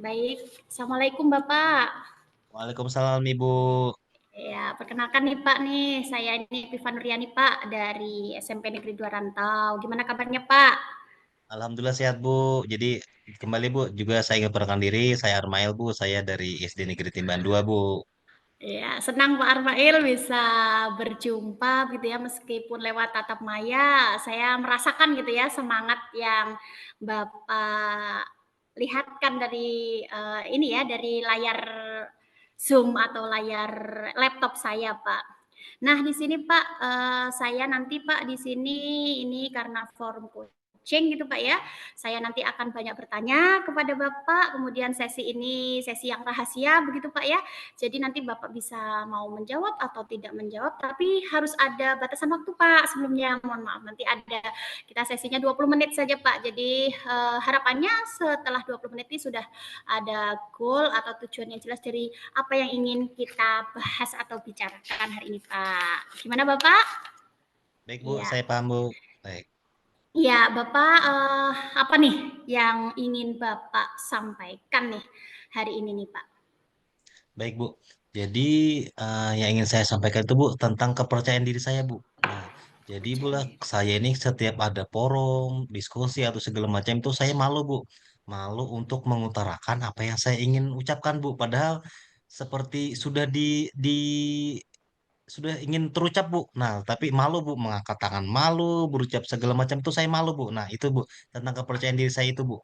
Baik, Assalamualaikum Bapak. Waalaikumsalam Ibu. Ya, perkenalkan nih Pak nih, saya ini Piva Nuriani Pak dari SMP Negeri 2 Rantau. Gimana kabarnya Pak? Alhamdulillah sehat Bu. Jadi kembali Bu, juga saya ingin perkenalkan diri, saya Armail Bu, saya dari SD Negeri Timban 2 Bu. Ya, senang Pak Armail bisa berjumpa gitu ya, meskipun lewat tatap maya, saya merasakan gitu ya semangat yang Bapak lihatkan dari ini ya, dari layar Zoom atau layar laptop saya Pak. Nah, di sini Pak, saya nanti Pak di sini ini karena forum coaching gitu Pak ya, saya nanti akan banyak bertanya kepada Bapak, kemudian sesi ini sesi yang rahasia begitu Pak ya. Jadi nanti Bapak bisa mau menjawab atau tidak menjawab, tapi harus ada batasan waktu Pak sebelumnya. Mohon maaf nanti ada kita sesinya 20 menit saja Pak. Jadi harapannya setelah 20 menit ini sudah ada goal atau tujuan yang jelas dari apa yang ingin kita bahas atau bicarakan hari ini Pak. Gimana Bapak? Baik Bu, Iya. saya paham Bu. Baik, Iya, Bapak apa nih yang ingin Bapak sampaikan nih hari ini nih Pak? baik Bu. Jadi yang ingin saya sampaikan itu Bu tentang kepercayaan diri saya Bu. Nah, jadi Bu Kepercayaan lah diri. saya ini setiap ada forum, diskusi atau segala macam itu saya malu Bu. Malu untuk mengutarakan apa yang saya ingin ucapkan Bu. Padahal seperti sudah ingin terucap Bu. Nah, tapi malu Bu, mengangkat tangan malu, berucap segala macam itu saya malu Bu. Nah, itu Bu, tentang kepercayaan diri saya itu Bu.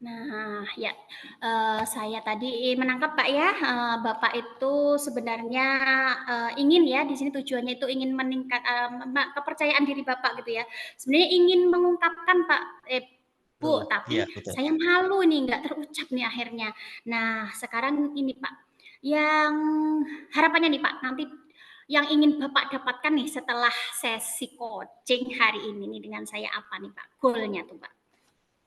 Nah, ya, saya tadi menangkap Pak ya, Bapak itu sebenarnya, ingin ya di sini tujuannya itu ingin meningkat kepercayaan diri Bapak gitu ya. Sebenarnya ingin mengungkapkan Pak Betul, Bu, iya tapi betul. saya malu nih nggak terucap nih akhirnya. Nah, sekarang ini Pak, yang harapannya nih Pak, nanti yang ingin Bapak dapatkan nih setelah sesi coaching hari ini nih dengan saya apa nih Pak, goal-nya tuh Pak?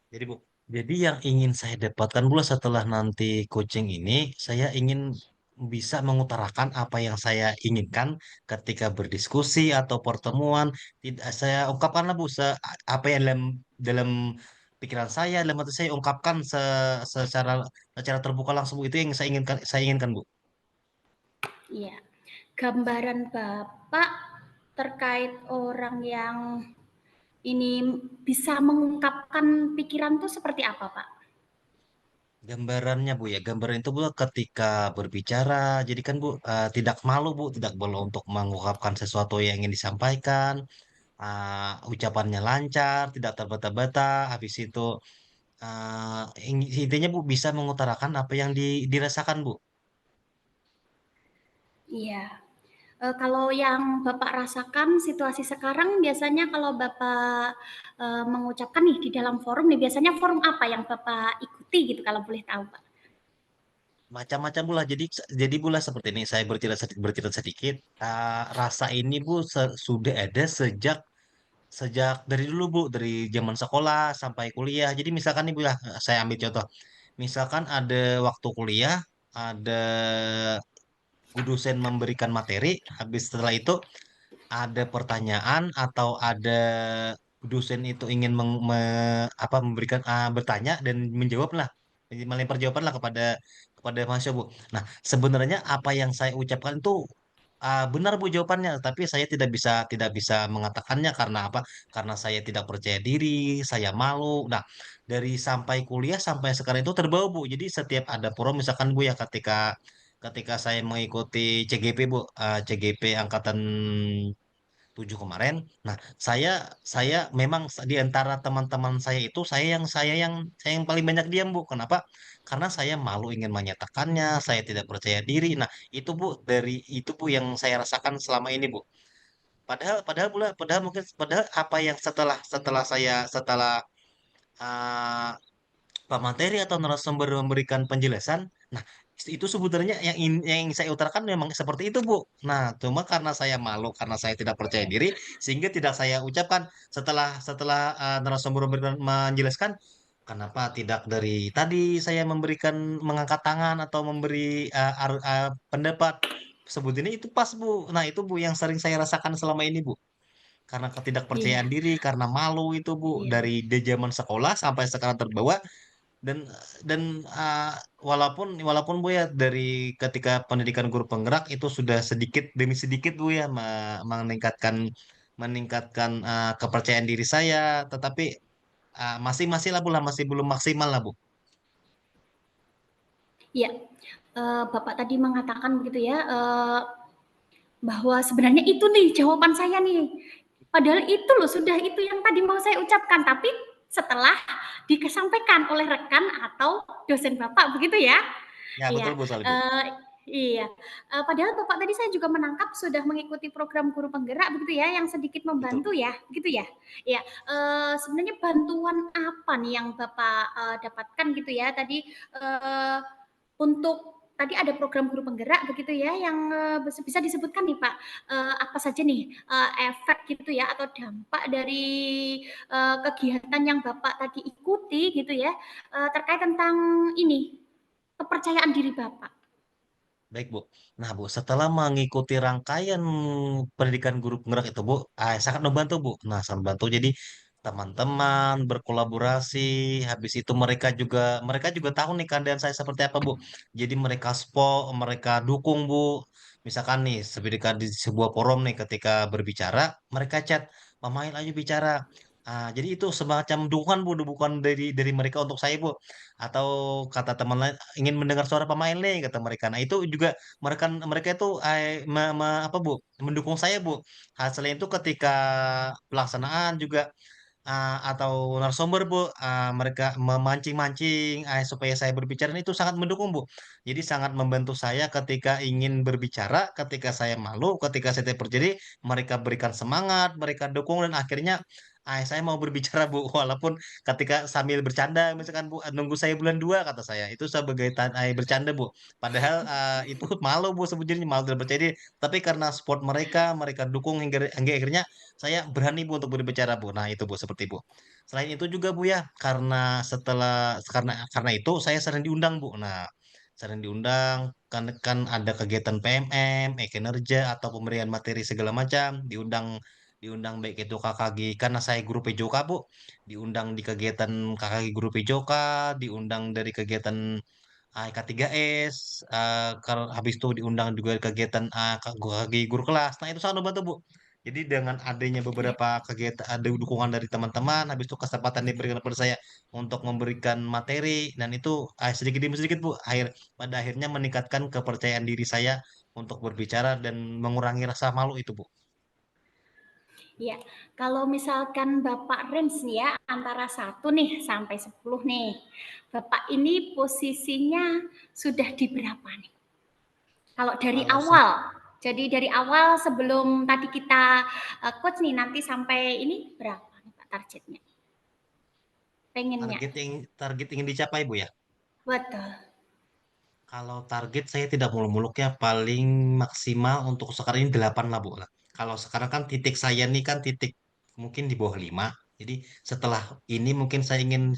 Jadi Bu, jadi yang ingin saya dapatkan pula setelah nanti coaching ini, saya ingin bisa mengutarakan apa yang saya inginkan ketika berdiskusi atau pertemuan. Tidak saya ungkapkanlah Bu, apa yang dalam dalam pikiran saya, dalam hati saya ungkapkan secara secara terbuka langsung Bu. Itu yang saya inginkan Bu. Iya. Gambaran Bapak terkait orang yang ini bisa mengungkapkan pikiran tuh seperti apa, Pak? Gambarannya Bu ya, gambaran itu Bu ketika berbicara, jadi kan Bu tidak malu Bu, tidak boleh untuk mengungkapkan sesuatu yang ingin disampaikan, ucapannya lancar, tidak terbata-bata, habis itu intinya Bu bisa mengutarakan apa yang dirasakan Bu. Iya. Kalau yang Bapak rasakan situasi sekarang biasanya kalau Bapak, mengucapkan nih di dalam forum nih, biasanya forum apa yang Bapak ikuti gitu kalau boleh tahu, Pak? Macam-macam Bu lah, jadi Bu lah seperti ini, saya bercerita sedikit, rasa ini Bu sudah ada sejak sejak dari dulu Bu, dari zaman sekolah sampai kuliah. Jadi misalkan nih Bu ya, saya ambil contoh. Misalkan ada waktu kuliah, ada dosen memberikan materi, habis setelah itu ada pertanyaan atau ada dosen itu ingin memberikan bertanya dan menjawab lah, melempar jawaban lah kepada mahasiswa Bu. Nah, sebenarnya apa yang saya ucapkan itu benar Bu jawabannya, tapi saya tidak bisa mengatakannya karena apa? Karena saya tidak percaya diri, saya malu. Nah, dari sampai kuliah sampai sekarang itu terbawa Bu. Jadi setiap ada forum misalkan Bu ya ketika ketika saya mengikuti CGP Bu, CGP angkatan 7 kemarin. Nah, saya memang di antara teman-teman saya itu saya yang paling banyak diam Bu. Kenapa? Karena saya malu ingin menyatakannya, saya tidak percaya diri. Nah, itu Bu yang saya rasakan selama ini Bu. Padahal padahal pula padahal apa yang setelah uh, Pak materi atau narasumber memberikan penjelasan. Nah, itu sebenarnya yang ingin saya utarakan memang seperti itu, Bu. Nah, cuma karena saya malu, karena saya tidak percaya diri, sehingga tidak saya ucapkan setelah setelah narasumber menjelaskan, kenapa tidak dari tadi saya mengangkat tangan atau memberi pendapat. Sebetulnya itu pas, Bu. Nah, itu Bu yang sering saya rasakan selama ini, Bu. Karena Iya, ketidakpercayaan diri, karena malu itu, Bu. iya. Dari zaman sekolah sampai sekarang terbawa, dan dan walaupun walaupun Bu ya dari ketika pendidikan guru penggerak itu sudah sedikit demi sedikit Bu ya meningkatkan meningkatkan kepercayaan diri saya, tetapi masih masih lah Bu lah, masih belum maksimal lah Bu. Iya, Bapak tadi mengatakan begitu ya, bahwa sebenarnya itu nih jawaban saya nih. Padahal itu loh, sudah itu yang tadi mau saya ucapkan, tapi setelah disampaikan oleh rekan atau dosen Bapak begitu ya? Ya betul Iya, Bu Salih Bu. eee, iya, padahal Bapak tadi saya juga menangkap sudah mengikuti program guru penggerak begitu ya, yang sedikit Betul membantu Bu. ya, begitu ya? Iya, sebenarnya bantuan apa nih yang Bapak, dapatkan gitu ya tadi, untuk tadi ada program guru penggerak begitu ya yang, bisa disebutkan nih Pak, apa saja nih, efek gitu ya atau dampak dari, kegiatan yang Bapak tadi ikuti gitu ya, terkait tentang ini, kepercayaan diri Bapak? Baik, Bu. Nah, Bu, setelah mengikuti rangkaian pendidikan guru penggerak itu, Bu, sangat membantu, Bu. Nah, sangat membantu. Jadi, teman-teman berkolaborasi, habis itu mereka juga tahu nih keadaan saya seperti apa, Bu. Jadi mereka support, mereka dukung, Bu. Misalkan nih, seperti di sebuah forum nih ketika berbicara, mereka chat, "Mamail ayo bicara." Jadi itu semacam dukungan, Bu, dukungan dari mereka untuk saya, Bu. Atau kata teman lain, ingin mendengar suara pemain nih kata mereka. Nah, itu juga mereka mereka itu apa Bu, mendukung saya Bu. Hasilnya itu ketika pelaksanaan juga atau narasumber Bu, mereka memancing-mancing supaya saya berbicara itu sangat mendukung Bu. Jadi sangat membantu saya ketika ingin berbicara, ketika saya malu, ketika saya tidak percaya diri, mereka berikan semangat, mereka dukung dan akhirnya saya mau berbicara Bu, walaupun ketika sambil bercanda misalkan Bu, nunggu saya bulan 2 kata saya. Itu sebagai bercanda Bu. Padahal itu malu Bu sebenarnya, malu tidak percaya diri. Tapi karena support mereka, mereka dukung hingga akhirnya saya berani Bu untuk berbicara Bu. Nah itu Bu seperti Bu. Selain itu juga Bu ya, karena itu saya sering diundang Bu. Nah, sering diundang kan ada kegiatan PMM, kinerja atau pemberian materi segala macam, diundang diundang baik itu KKG karena saya guru PJOK Bu, diundang di kegiatan KKG guru PJOK, diundang dari kegiatan K3S, habis itu diundang juga kegiatan KKG guru kelas. Nah, itu sangat membantu, Bu. Jadi dengan adanya Iya. beberapa kegiatan, ada dukungan dari teman-teman, habis itu kesempatan diberikan kepada saya untuk memberikan materi, dan itu sedikit demi sedikit, Bu, pada akhirnya meningkatkan kepercayaan diri saya untuk berbicara dan mengurangi rasa malu itu, Bu. Iya, kalau misalkan Bapak range nih ya, antara 1 nih sampai 10 nih, Bapak ini posisinya sudah di berapa nih? Kalau dari Kalau saya awal, jadi dari awal sebelum tadi kita, coach nih nanti sampai ini berapa nih Pak targetnya? Pengennya? target ingin dicapai, Bu ya. Betul, Kalau target saya tidak muluk-muluk ya, paling maksimal untuk sekarang ini 8 lah Bu. Lah. Kalau sekarang kan titik saya nih kan titik mungkin di bawah 5. Jadi setelah ini mungkin saya ingin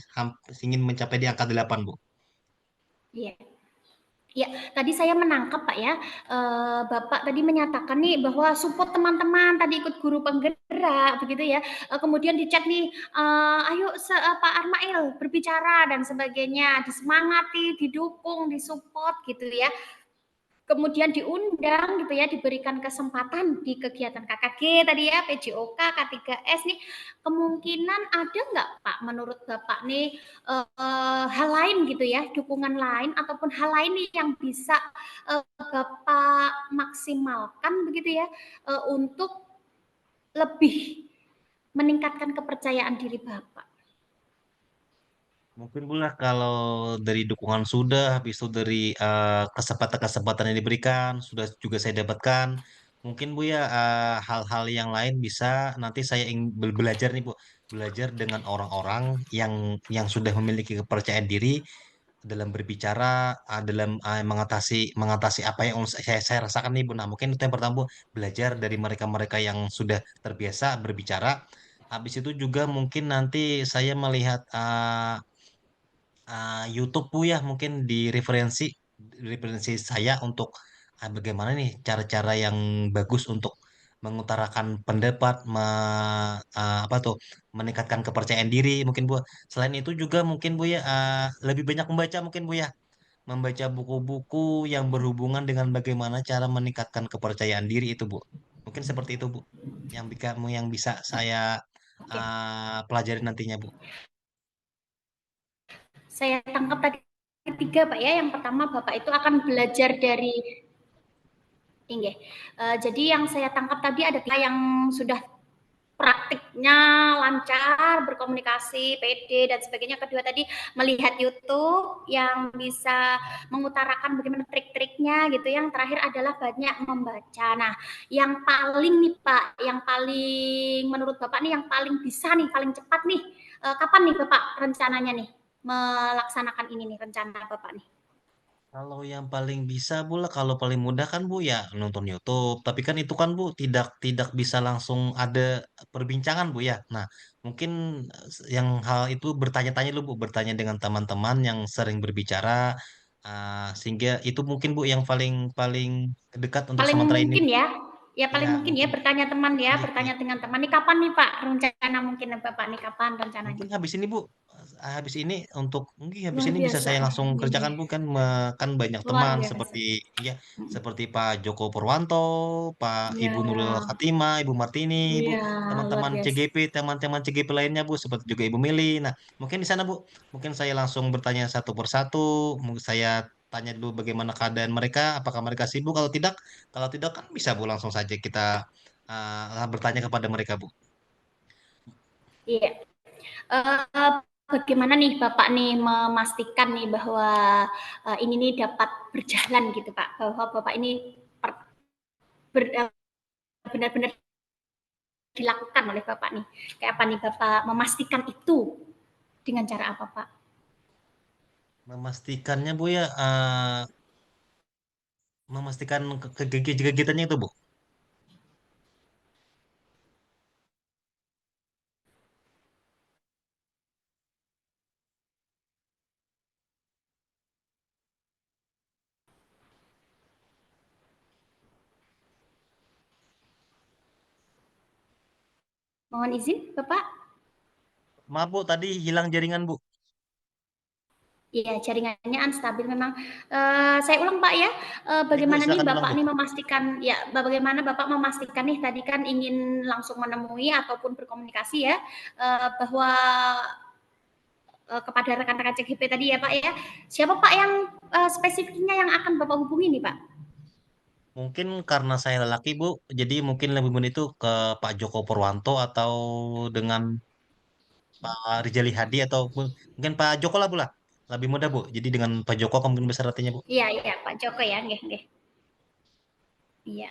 mencapai di angka 8 Bu. iya. Ya, tadi saya menangkap Pak ya, Bapak tadi menyatakan nih bahwa support teman-teman tadi ikut guru penggerak begitu ya, kemudian di chat nih, "Ayo Pak Armail berbicara," dan sebagainya, disemangati, didukung, disupport gitu ya. Kemudian diundang gitu ya, diberikan kesempatan di kegiatan KKG tadi ya, PJOK, K3S nih, kemungkinan ada nggak Pak menurut Bapak nih, hal lain gitu ya, dukungan lain ataupun hal lain nih yang bisa, Bapak maksimalkan begitu ya, untuk lebih meningkatkan kepercayaan diri Bapak? Mungkin pula kalau dari dukungan sudah, habis itu dari kesempatan-kesempatan yang diberikan, sudah juga saya dapatkan. Mungkin Bu ya, hal-hal yang lain bisa nanti saya ingin belajar nih Bu, belajar dengan orang-orang yang sudah memiliki kepercayaan diri dalam berbicara, dalam mengatasi mengatasi apa yang saya rasakan nih Bu. Nah, mungkin itu yang pertama Bu, belajar dari mereka-mereka yang sudah terbiasa berbicara. Habis itu juga mungkin nanti saya melihat YouTube Bu ya mungkin di referensi saya untuk bagaimana nih cara-cara yang bagus untuk mengutarakan pendapat, apa tuh, meningkatkan kepercayaan diri mungkin Bu. Selain itu juga mungkin Bu ya, lebih banyak membaca mungkin Bu ya, membaca buku-buku yang berhubungan dengan bagaimana cara meningkatkan kepercayaan diri itu Bu. Mungkin seperti itu Bu, yang bisa saya Oke. pelajari nantinya Bu. Saya tangkap tadi ketiga Pak ya. Yang pertama Bapak itu akan belajar dari Inggih. Jadi yang saya tangkap tadi ada yang sudah praktiknya lancar, berkomunikasi, pede dan sebagainya. Kedua tadi melihat YouTube yang bisa mengutarakan bagaimana trik-triknya gitu. Yang terakhir adalah banyak membaca. Nah, yang paling nih Pak, yang paling menurut Bapak nih yang paling bisa nih, paling cepat nih, kapan nih Bapak rencananya nih melaksanakan ini nih rencana Bapak nih? Kalau yang paling bisa Bu lah, kalau paling mudah kan Bu ya nonton YouTube. Tapi kan itu kan Bu tidak tidak bisa langsung ada perbincangan Bu ya. Nah, mungkin yang hal itu bertanya-tanya dulu Bu, bertanya dengan teman-teman yang sering berbicara, sehingga itu mungkin Bu yang paling paling dekat untuk Paling sementara ini mungkin Bu. ya, ya Iya paling mungkin ya mungkin. bertanya teman ya, Iya iya. bertanya dengan teman. Nih kapan nih Pak rencana mungkin Bapak nih kapan rencananya? Mungkin habis ini Bu, habis ini mungkin habis Luar ini bisa biasa saya nih, langsung ini kerjakan Bu kan kan banyak luar teman biasa. seperti ya Mhm. seperti Pak Joko Purwanto, Pak Iya, Ibu Nuril Khatimah, Ibu Martini, Ibu iya, luar teman-teman biasa. CGP, teman-teman CGP lainnya Bu seperti juga Ibu Mili. Nah, mungkin di sana Bu, mungkin saya langsung bertanya satu persatu, mungkin saya tanya dulu bagaimana keadaan mereka, apakah mereka sibuk kalau tidak kan bisa Bu langsung saja kita bertanya kepada mereka Bu. Iya. Eh, Bagaimana nih Bapak nih memastikan nih bahwa ini nih dapat berjalan gitu Pak, bahwa Bapak ini benar-benar dilakukan oleh Bapak nih. Kayak apa nih Bapak memastikan itu dengan cara apa Pak? Memastikannya Bu ya, memastikan kegiatannya itu Bu. Mohon izin Bapak. Maaf Bu, tadi hilang jaringan Bu. Iya, jaringannya unstabil memang. Saya ulang Pak ya, Ya Bu, bagaimana nih silakan ulang Bapak Bu. nih memastikan ya, bagaimana Bapak memastikan nih tadi kan ingin langsung menemui ataupun berkomunikasi ya, bahwa, kepada rekan-rekan CGP tadi ya Pak ya. Siapa Pak yang, spesifiknya yang akan Bapak hubungi nih Pak? Mungkin karena saya lelaki Bu, jadi mungkin lebih mudah itu ke Pak Joko Purwanto atau dengan Pak Rijali Hadi atau mungkin Pak Joko lah Bu lah. Lebih mudah Bu. Jadi dengan Pak Joko kemungkinan besar artinya Bu. Iya iya, Pak Joko ya, nggih nggih. Iya.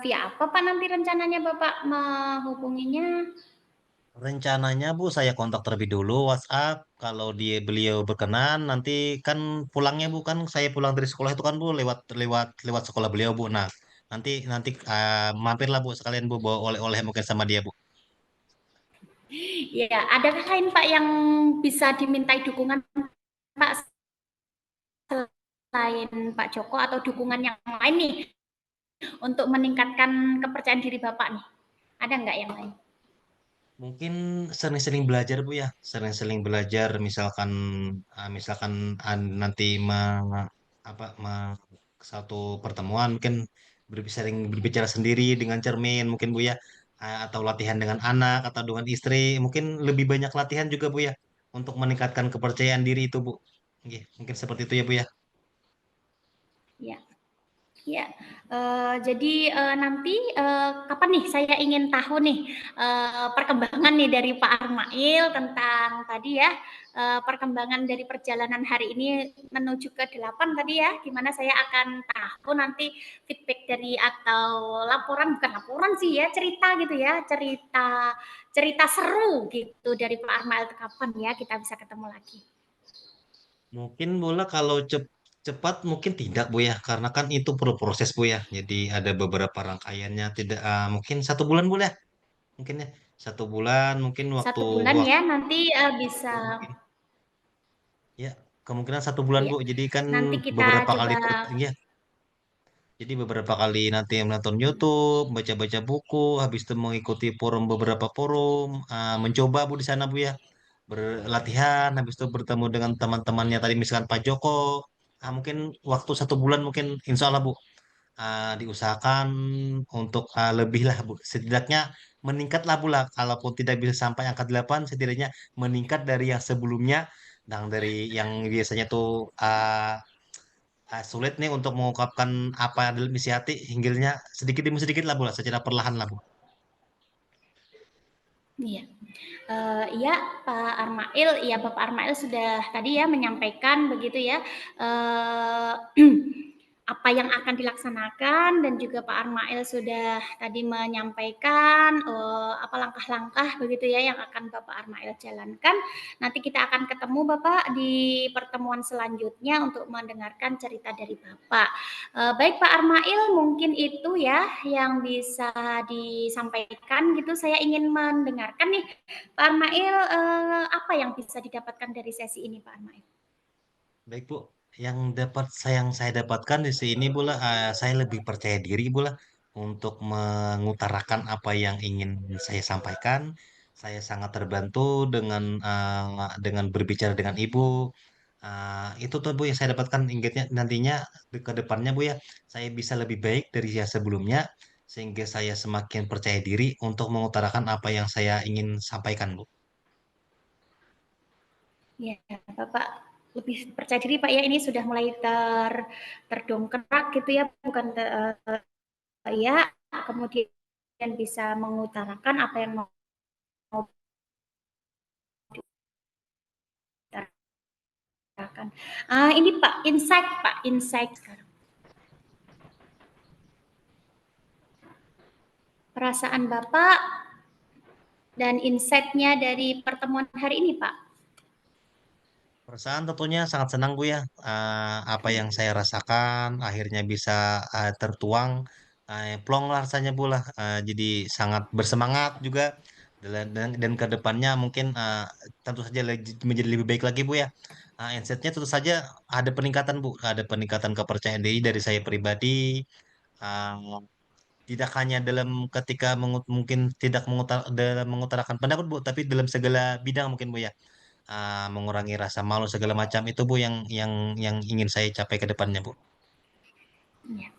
Via apa Pak nanti rencananya Bapak menghubunginya? Rencananya Bu, saya kontak terlebih dulu WhatsApp. Kalau beliau berkenan, nanti kan pulangnya Bu kan saya pulang dari sekolah itu kan Bu lewat lewat lewat sekolah beliau Bu. Nah, nanti nanti mampirlah Bu sekalian Bu bawa oleh-oleh mungkin sama dia Bu. Iya, adakah lain Pak yang bisa dimintai dukungan Pak selain Pak Joko atau dukungan yang lain nih untuk meningkatkan kepercayaan diri Bapak nih? Ada nggak yang lain? Mungkin sering-sering belajar Bu ya, sering-sering belajar misalkan misalkan nanti apa satu pertemuan mungkin sering berbicara sendiri dengan cermin mungkin Bu ya. Atau latihan dengan anak atau dengan istri, mungkin lebih banyak latihan juga Bu ya untuk meningkatkan kepercayaan diri itu Bu. Nggih, mungkin seperti itu ya Bu ya. Ya. Ya, jadi, nanti, kapan nih saya ingin tahu nih, perkembangan nih dari Pak Armail tentang tadi ya, perkembangan dari perjalanan hari ini menuju ke 8 tadi ya, di mana saya akan tahu nanti feedback dari atau laporan bukan laporan sih ya, cerita gitu ya, cerita cerita seru gitu dari Pak Armail kapan ya kita bisa ketemu lagi. Mungkin bola kalau cepat mungkin tidak Bu ya, karena kan itu perlu proses Bu ya. Jadi ada beberapa rangkaiannya, tidak mungkin 1 bulan boleh, mungkin ya 1 bulan, mungkin waktu 1 bulan waktu ya nanti, bisa mungkin ya kemungkinan 1 bulan ya Bu. Jadi kan nanti kita beberapa kali coba ya Jadi beberapa kali nanti menonton YouTube, baca-baca buku, habis itu mengikuti forum beberapa forum, mencoba Bu di sana Bu ya, berlatihan, habis itu bertemu dengan teman-temannya tadi misalkan Pak Joko, mungkin waktu 1 bulan mungkin Insya Allah Bu, diusahakan untuk lebih lah Bu, setidaknya meningkat lah Bu lah, kalaupun tidak bisa sampai angka 8, setidaknya meningkat dari yang sebelumnya, dan dari yang biasanya tuh sulit nih untuk mengungkapkan apa yang dalam isi hati, hinggilnya sedikit demi sedikit lah Bu, lah, secara perlahan lah Bu. Iya. Iya, Pak Armail, iya Bapak Armail sudah tadi ya menyampaikan begitu ya, eee, apa yang akan dilaksanakan dan juga Pak Armail sudah tadi menyampaikan, apa langkah-langkah begitu ya yang akan Bapak Armail jalankan. Nanti kita akan ketemu Bapak di pertemuan selanjutnya untuk mendengarkan cerita dari Bapak. Baik Pak Armail, mungkin itu ya yang bisa disampaikan gitu. Saya ingin mendengarkan nih Pak Armail, apa yang bisa didapatkan dari sesi ini Pak Armail? Baik Bu, yang saya dapatkan di sini Bu lah, saya lebih percaya diri Bu lah untuk mengutarakan apa yang ingin saya sampaikan. Saya sangat terbantu dengan berbicara dengan Ibu. Itu tuh Bu yang saya dapatkan, ingatnya nantinya ke depannya Bu ya, saya bisa lebih baik dari yang sebelumnya, sehingga saya semakin percaya diri untuk mengutarakan apa yang saya ingin sampaikan Bu. Ya, Bapak lebih percaya diri Pak ya, ini sudah mulai terdongkrak gitu ya, bukan ya, kemudian bisa mengutarakan apa yang mau diutarakan. Ini Pak, insight sekarang. Perasaan Bapak dan insight-nya dari pertemuan hari ini Pak. Perasaan tentunya sangat senang Bu ya. Apa yang saya rasakan akhirnya bisa tertuang, plong lah rasanya Bu lah. Jadi sangat bersemangat juga, dan ke depannya mungkin tentu saja menjadi lebih baik lagi Bu ya. Insight-nya tentu saja ada peningkatan Bu, ada peningkatan kepercayaan diri dari saya pribadi. Uh, Tidak hanya dalam ketika mungkin tidak dalam mengutarakan pendapat Bu, tapi dalam segala bidang mungkin Bu ya, mengurangi rasa malu segala macam itu Bu yang ingin saya capai ke depannya Bu. Ya,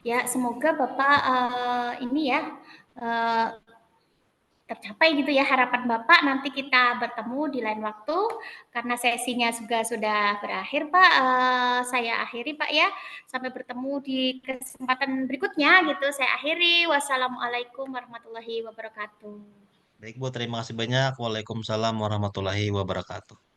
ya semoga Bapak ini ya uh, tercapai gitu ya harapan Bapak. Nanti kita bertemu di lain waktu karena sesinya juga sudah berakhir Pak. Saya akhiri Pak ya. Sampai bertemu di kesempatan berikutnya gitu. Saya akhiri. Wassalamualaikum warahmatullahi wabarakatuh. Baik Bu, terima kasih banyak. Waalaikumsalam warahmatullahi wabarakatuh.